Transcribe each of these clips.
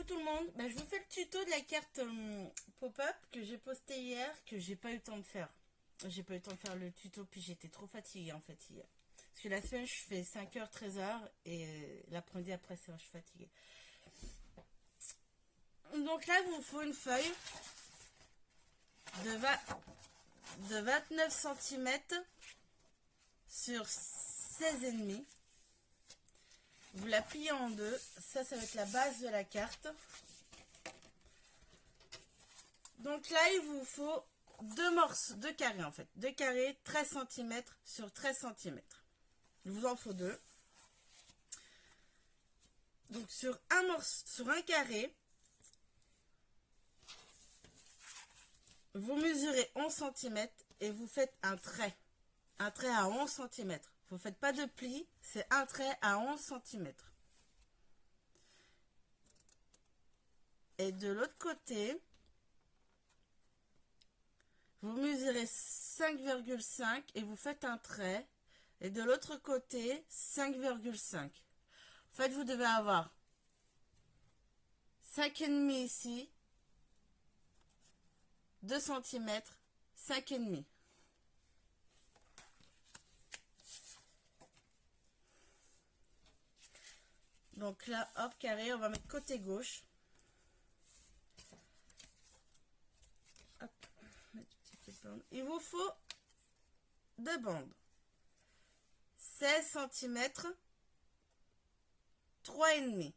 coucou tout le monde, je vous fais le tuto de la carte pop-up que j'ai posté hier, que j'ai pas eu le temps de faire. J'ai pas eu le temps de faire le tuto, puis j'étais trop fatiguée en fait hier. Parce que la semaine je fais 5h, 13h et l'après-midi après ça je suis fatiguée. Donc là il vous faut une feuille de 29 cm sur 16,5. Vous la pliez en deux, ça va être la base de la carte. Donc là, il vous faut deux morceaux, deux carrés en fait. Deux carrés, 13 cm sur 13 cm. Il vous en faut deux. Donc sur un carré, vous mesurez 11 cm et vous faites un trait. Un trait à 11 cm. Vous ne faites pas de pli, c'est un trait à 11 cm. Et de l'autre côté, vous mesurez 5,5 et vous faites un trait. Et de l'autre côté, 5,5. En fait, vous devez avoir 5,5 ici, 2 cm, 5,5. Donc là, hop, carré, on va mettre côté gauche. Hop, il vous faut deux bandes. 16 cm, 3,5.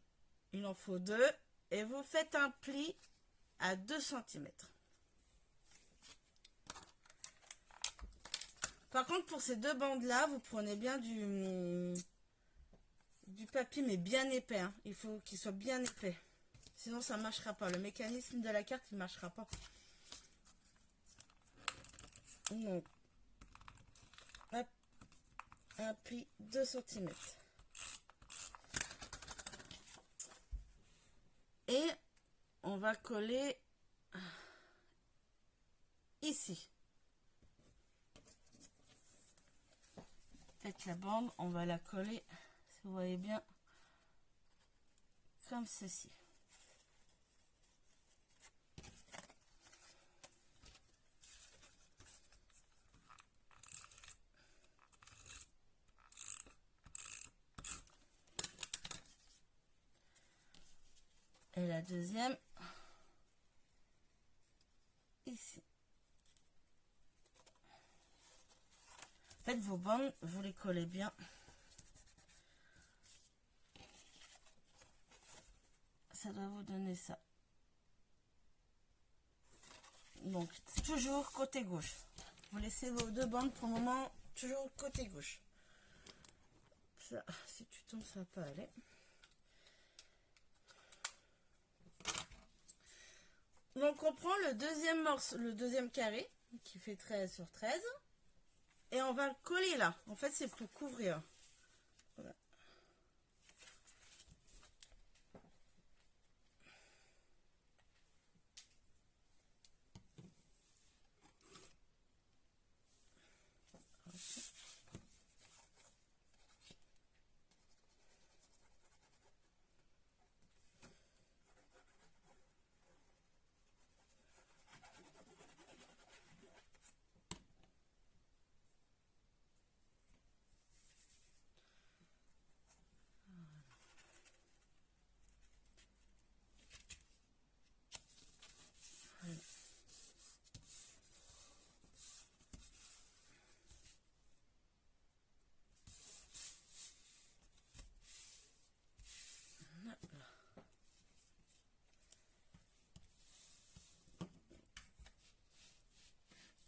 Il en faut deux et vous faites un pli à 2 cm. Par contre, pour ces deux bandes-là, vous prenez bien du papier, mais bien épais. Hein. Il faut qu'il soit bien épais. Sinon, ça ne marchera pas. Le mécanisme de la carte, il ne marchera pas. Donc, hop, un pli 2 cm. Et on va coller ici. Faites la bande, on va la coller, si vous voyez bien, comme ceci. Et la deuxième, ici. Faites vos bandes, vous les collez bien. Ça doit vous donner ça. Donc, toujours côté gauche. Vous laissez vos deux bandes pour le moment, toujours côté gauche. Ça, si tu tombes, ça va pas aller. Donc, on prend le deuxième morceau, le deuxième carré, qui fait 13 sur 13. Et on va le coller là. En fait, c'est pour couvrir. Voilà.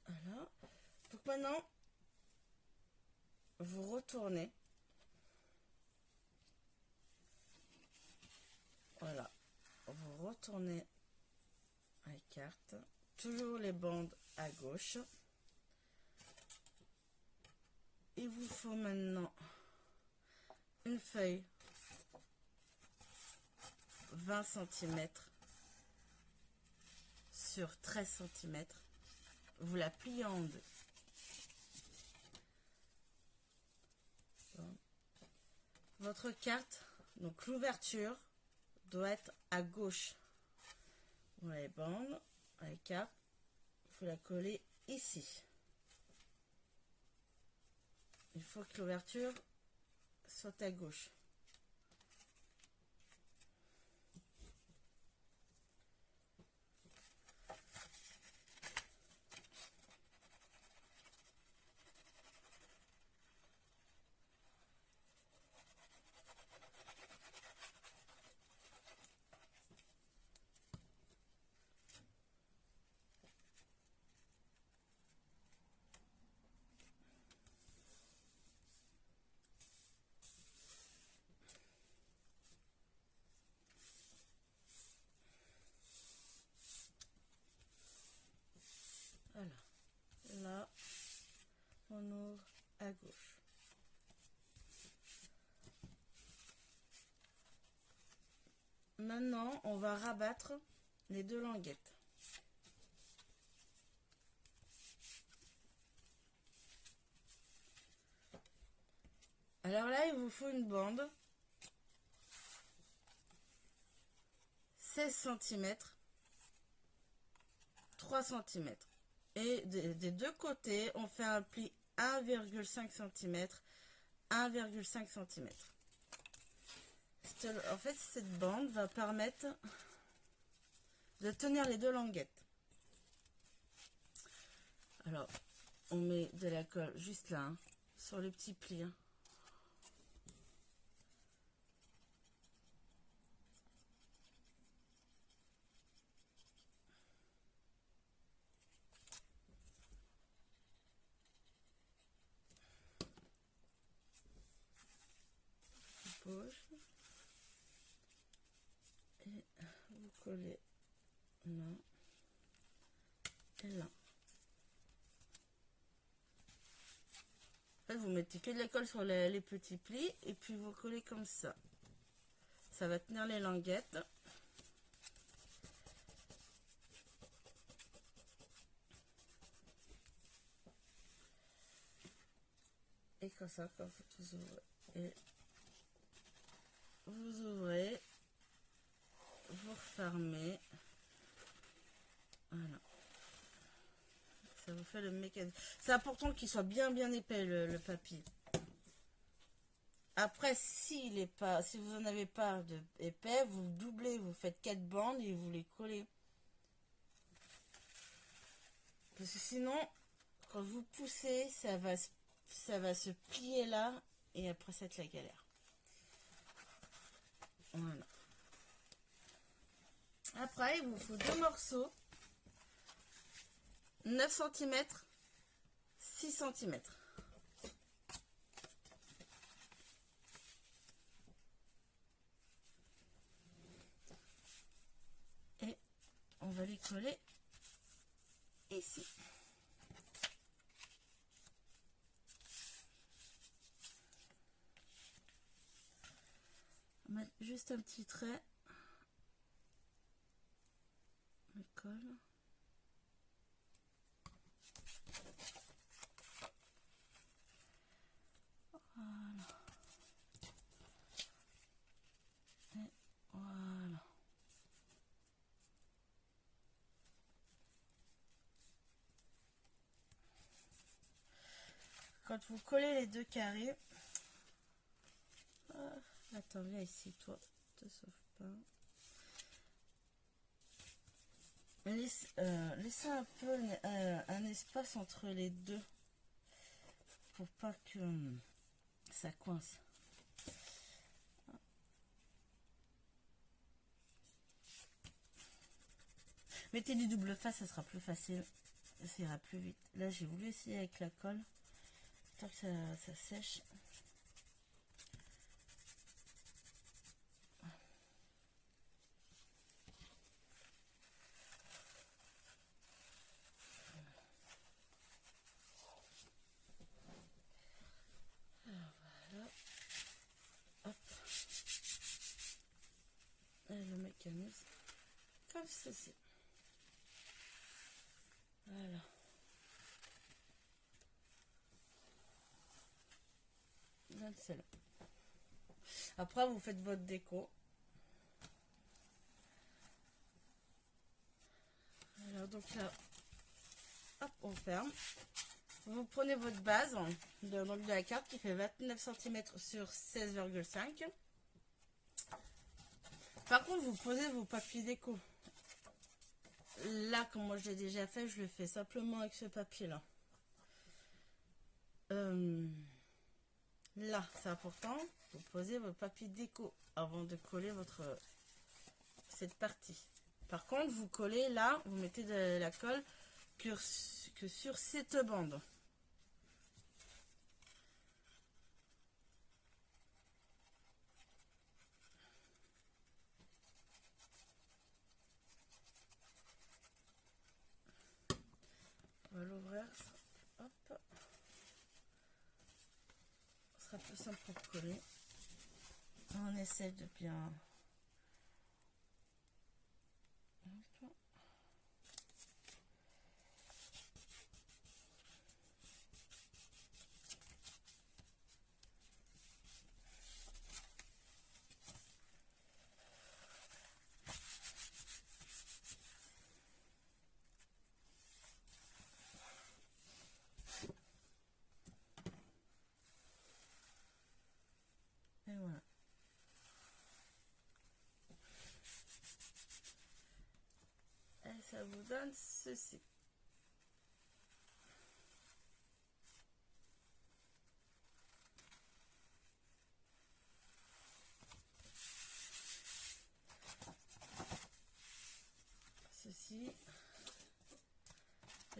Voilà. Donc maintenant, vous retournez. Voilà. Vous retournez la carte. Toujours les bandes à gauche. Il vous faut maintenant une feuille 20 cm sur 13 cm. Vous la pliez en deux. Votre carte, donc l'ouverture doit être à gauche. Voilà les bandes, la carte, il faut la coller ici. Il faut que l'ouverture soit à gauche. Voilà. Là, on ouvre à gauche. Maintenant, on va rabattre les deux languettes. Alors là, il vous faut une bande 16 cm, 3 cm. Et des deux côtés, on fait un pli 1,5 cm, 1,5 cm. En fait, cette bande va permettre de tenir les deux languettes. Alors, on met de la colle juste là, hein, sur les petits plis. Hein. Gauche. Et vous collez là et là. En fait, vous mettez que de la colle sur les petits plis et puis vous collez comme ça. Ça va tenir les languettes. Et comme ça, quand vous ouvrez, et vous ouvrez, vous refermez. Voilà. Ça vous fait le mécanisme. C'est important qu'il soit bien épais le papier. Après, si vous en avez pas de épais, vous doublez, vous faites 4 bandes et vous les collez. Parce que sinon, quand vous poussez, ça va se plier là et après ça va être la galère. Voilà. Après, il vous faut deux morceaux. 9 cm, 6 cm. Et on va les coller ici. On va mettre juste un petit trait. On colle. Voilà. Et voilà. Quand vous collez les deux carrés, attends, viens ici, toi, te sauve pas. Laissez un peu un espace entre les deux pour pas que ça coince. Mettez du double face, ça sera plus facile. Ça ira plus vite. Là, j'ai voulu essayer avec la colle. J'espère que ça sèche. Alors voilà. Hop. Et le mécanisme. Comme ceci. Voilà. Là, c'est là. Après, vous faites votre déco. Donc là, hop, on ferme. Vous prenez votre base donc de la carte qui fait 29 cm sur 16,5. Par contre, vous posez vos papiers déco. Là, comme moi je l'ai déjà fait, je le fais simplement avec ce papier-là. Là, c'est important, vous posez votre papier déco avant de coller cette partie. Par contre, vous collez là, vous mettez de la colle que sur cette bande. On va l'ouvrir, hop. Ce sera plus simple pour coller. On essaie de bien... Hop. Et voilà. Et ça vous donne ceci. Ceci.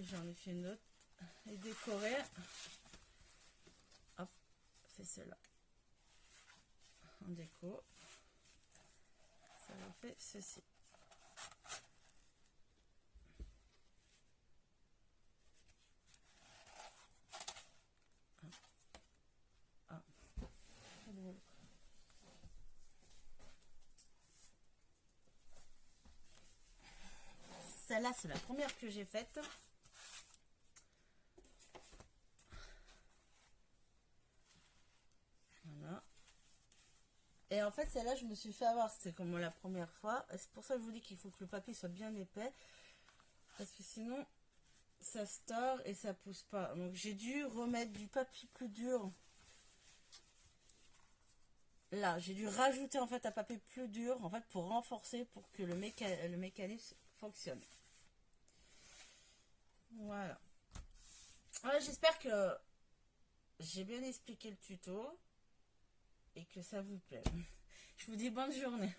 J'en ai fait une autre. Et décorer. Hop, c'est cela. En déco. Ça vous fait ceci. Celle-là, c'est la première que j'ai faite. Voilà. Et en fait, celle-là, je me suis fait avoir. C'était comme la première fois. C'est pour ça que je vous dis qu'il faut que le papier soit bien épais. Parce que sinon, ça se tord et ça pousse pas. Donc, j'ai dû remettre du papier plus dur. Là, j'ai dû rajouter en fait un papier plus dur en fait pour renforcer pour que le mécanisme fonctionne. Voilà. Ouais, j'espère que j'ai bien expliqué le tuto et que ça vous plaît. Je vous dis bonne journée.